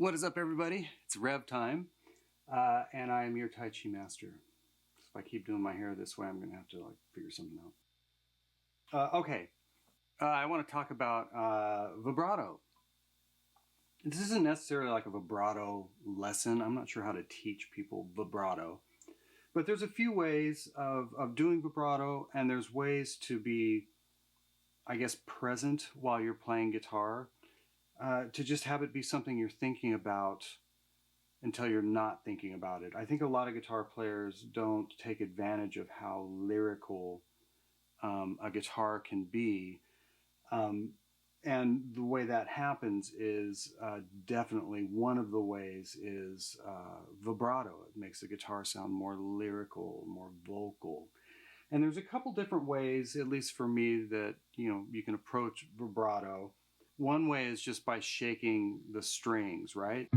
What is up, everybody? It's Revv time, and I am your Tai Chi master. If I keep doing my hair this way, I'm going to have to figure something out. Okay, I want to talk about vibrato. This isn't necessarily like a vibrato lesson. I'm not sure how to teach people vibrato, but there's a few ways of doing vibrato, and there's ways to be, I guess, present while you're playing guitar. To just have it be something you're thinking about until you're not thinking about it. I think a lot of guitar players don't take advantage of how lyrical a guitar can be. And the way that happens is definitely one of the ways is vibrato. It makes the guitar sound more lyrical, more vocal. And there's a couple different ways, at least for me, that you can approach vibrato. One way is just by shaking the strings, right?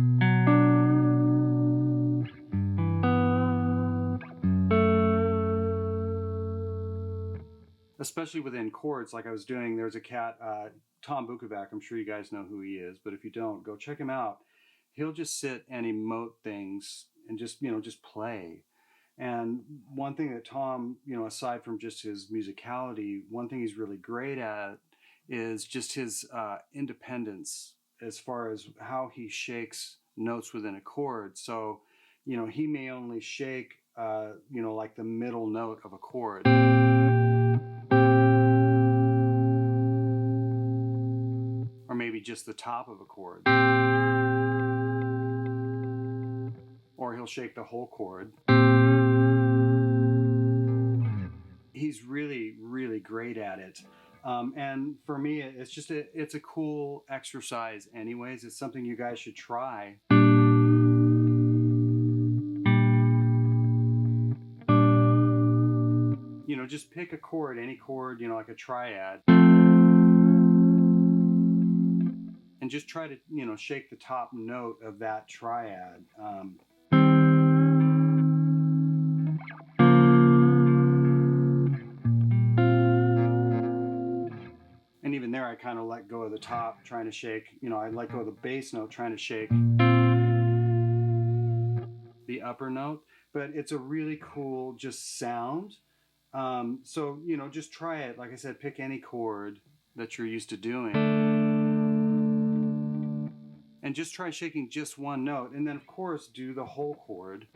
Especially within chords, like I was doing. There's a cat, Tom Bukovac. I'm sure you guys know who he is, but if you don't, go check him out. He'll just sit and emote things and just play. And one thing that Tom, aside from just his musicality, one thing he's really great at is just his independence as far as how he shakes notes within a chord. So, he may only shake, like the middle note of a chord. Or maybe just the top of a chord. Or he'll shake the whole chord. He's really, really great at it. And for me, it's a cool exercise anyways. It's something you guys should try. Just pick a chord, any chord, like a triad. And just try to, shake the top note of that triad. And even there, I kind of let go of the top, trying to shake, I let go of the bass note, trying to shake the upper note. But it's a really cool just sound. So, just try it. Like I said, pick any chord that you're used to doing. And just try shaking just one note. And then, of course, do the whole chord.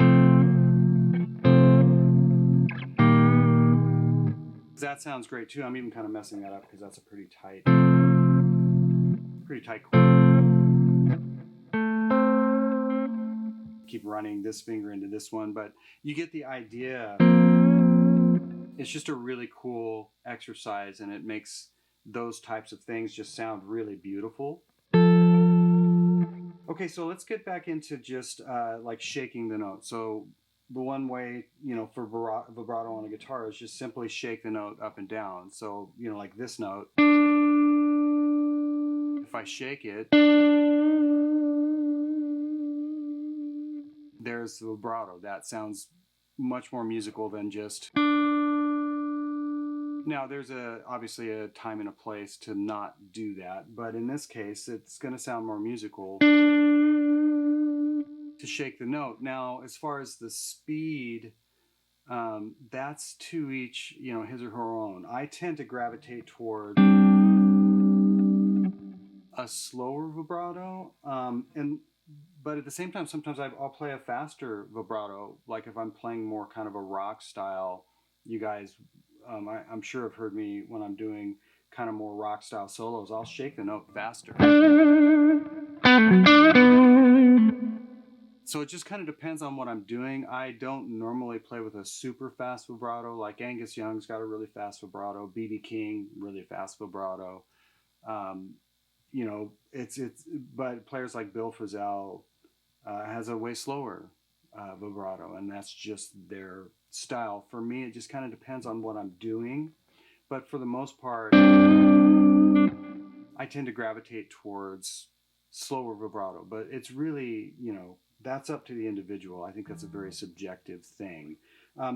That sounds great too. I'm even kind of messing that up because that's a pretty tight chord. Keep running this finger into this one, but you get the idea. It's just a really cool exercise, and it makes those types of things just sound really beautiful. Okay, so let's get back into just like shaking the note. So the one way, for vibrato on a guitar is just simply shake the note up and down. So, like this note, if I shake it, there's the vibrato. That sounds much more musical than just... Now, there's obviously a time and a place to not do that, but in this case, it's going to sound more musical to shake the note. Now, as far as the speed, that's to each, his or her own. I tend to gravitate toward a slower vibrato, but at the same time, sometimes I'll play a faster vibrato, like if I'm playing more kind of a rock style. You guys, I'm sure have heard me when I'm doing kind of more rock style solos. I'll shake the note faster. So it just kind of depends on what I'm doing. I don't normally play with a super fast vibrato. Like Angus Young's got a really fast vibrato. B.B. King, really fast vibrato. But players like Bill Frisell has a way slower vibrato, and that's just their style. For me, it just kind of depends on what I'm doing. But for the most part, I tend to gravitate towards slower vibrato. But it's really, that's up to the individual. I think that's a very subjective thing.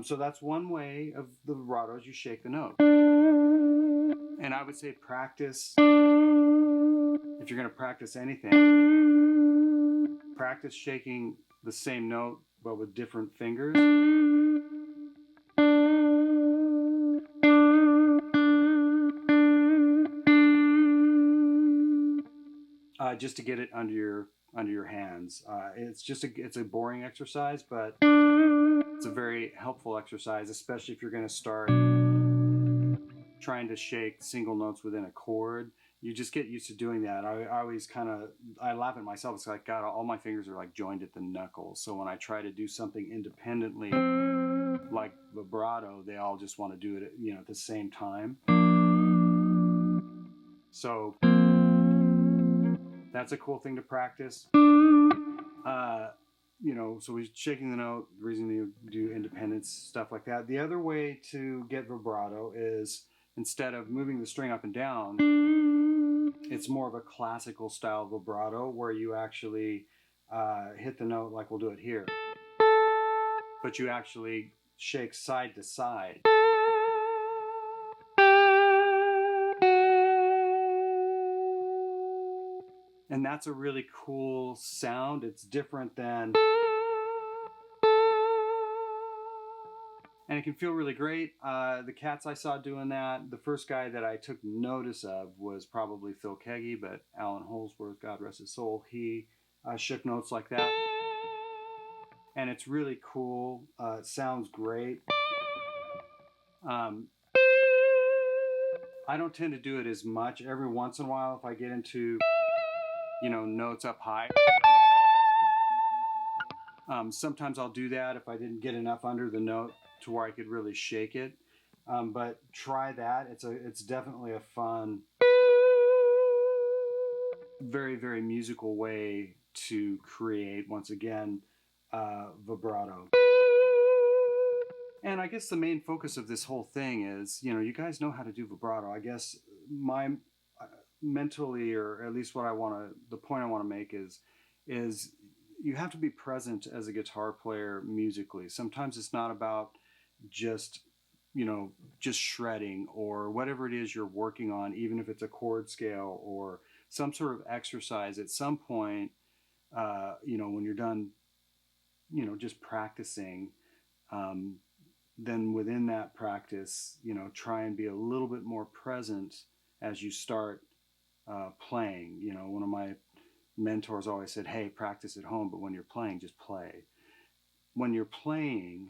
So that's one way of the vibrato is you shake the note. And I would say practice, if you're going to practice anything, practice shaking the same note but with different fingers. Just to get it under your hands. It's a boring exercise, but it's a very helpful exercise, especially if you're going to start trying to shake single notes within a chord. You just get used to doing that. I always I laugh at myself. It's like, God, all my fingers are like joined at the knuckles. So when I try to do something independently, like vibrato, they all just want to do it, at the same time. So that's a cool thing to practice. So we're shaking the note, the reason you do independence, stuff like that. The other way to get vibrato is, instead of moving the string up and down, it's more of a classical style vibrato where you actually hit the note like we'll do it here. But you actually shake side to side. And that's a really cool sound. It's different than... And it can feel really great. The cats I saw doing that, the first guy that I took notice of was probably Phil Keggy, but Alan Holsworth, God rest his soul, he shook notes like that. And it's really cool. It sounds great. I don't tend to do it as much. Every once in a while, if I get into, notes up high, sometimes I'll do that if I didn't get enough under the note to where I could really shake it. But try that. It's definitely a fun, very, very musical way to create, once again, vibrato. And I guess the main focus of this whole thing is, you guys know how to do vibrato. I guess mentally, or at least the point I want to make is you have to be present as a guitar player musically. Sometimes it's not about just shredding or whatever it is you're working on, even if it's a chord scale or some sort of exercise. At some point, when you're done, just practicing, then within that practice, try and be a little bit more present as you start playing. One of my mentors always said, hey, practice at home, but when you're playing, just play. When you're playing,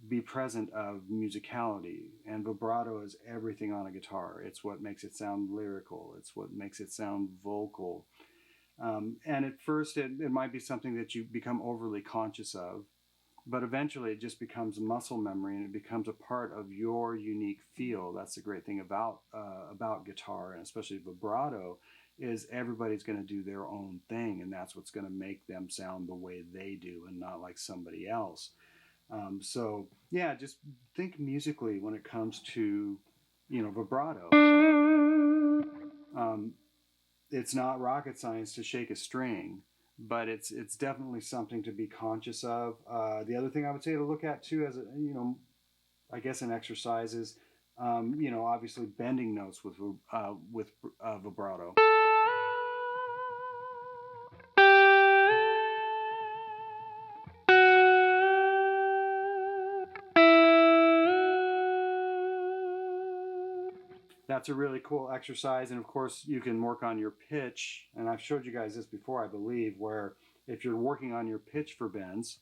be present of musicality. And vibrato is everything on a guitar. It's what makes it sound lyrical. It's what makes it sound vocal. And at first, it might be something that you become overly conscious of, but eventually it just becomes muscle memory, and it becomes a part of your unique feel. That's the great thing about guitar, and especially vibrato, is everybody's going to do their own thing, and that's what's going to make them sound the way they do and not like somebody else. So yeah, just think musically when it comes to, vibrato. It's not rocket science to shake a string, but it's definitely something to be conscious of. The other thing I would say to look at too, as I guess an exercise is, obviously bending notes with vibrato. That's a really cool exercise. And of course, you can work on your pitch. And I've showed you guys this before, I believe, where if you're working on your pitch for bends,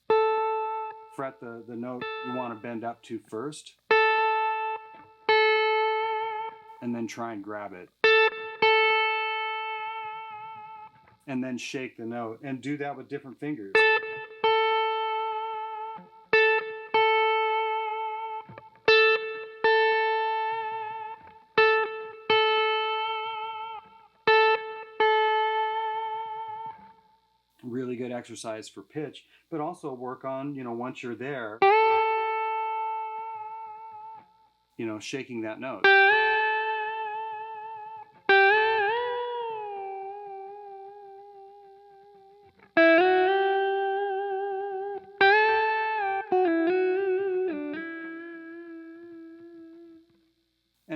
fret the note you want to bend up to first, and then try and grab it. And then shake the note. And do that with different fingers. Really good exercise for pitch, but also work on, once you're there, shaking that note.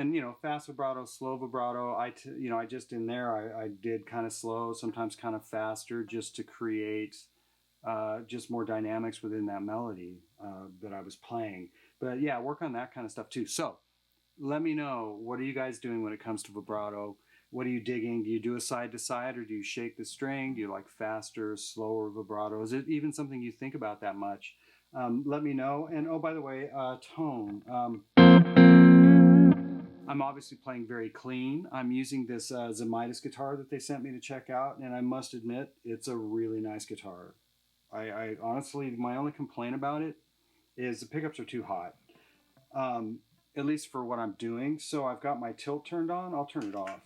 and fast vibrato, slow vibrato. I just in there I did kind of slow, sometimes kind of faster, just to create just more dynamics within that melody that I was playing. But yeah, work on that kind of stuff too. So let me know, what are you guys doing when it comes to vibrato? What are you digging? Do you do a side to side, or do you shake the string? Do you like faster, slower vibrato? Is it even something you think about that much? Let me know. And oh, by the way, tone. I'm obviously playing very clean. I'm using this Zemaitis guitar that they sent me to check out, and I must admit, it's a really nice guitar. I honestly, my only complaint about it is the pickups are too hot, at least for what I'm doing. So I've got my tilt turned on. I'll turn it off.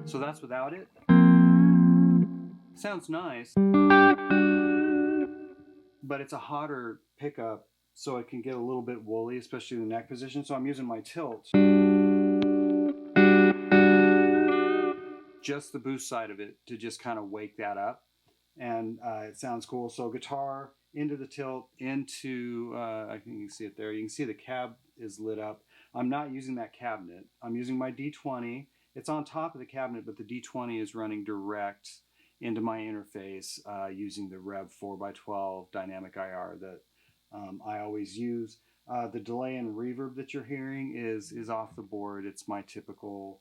So that's without it. Sounds nice, but it's a hotter pickup, so it can get a little bit woolly, especially in the neck position. So I'm using my tilt, just the boost side of it, to just kind of wake that up. And it sounds cool. So guitar into the tilt, into, I think you can see it there. You can see the cab is lit up. I'm not using that cabinet. I'm using my D20. It's on top of the cabinet, but the D20 is running direct into my interface using the Revv 4x12 dynamic IR that I always use. The delay and reverb that you're hearing is off the board. It's my typical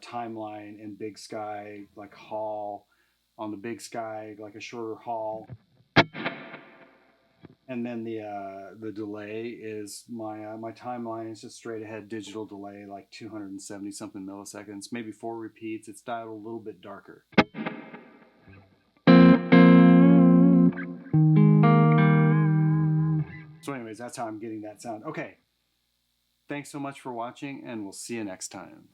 timeline and Big Sky, like hall on the Big Sky, like a shorter hall. And then the delay is my timeline is just straight ahead digital delay, like 270 something milliseconds, maybe 4 repeats. It's dialed a little bit darker. So anyways, that's how I'm getting that sound. Okay, thanks so much for watching, and we'll see you next time.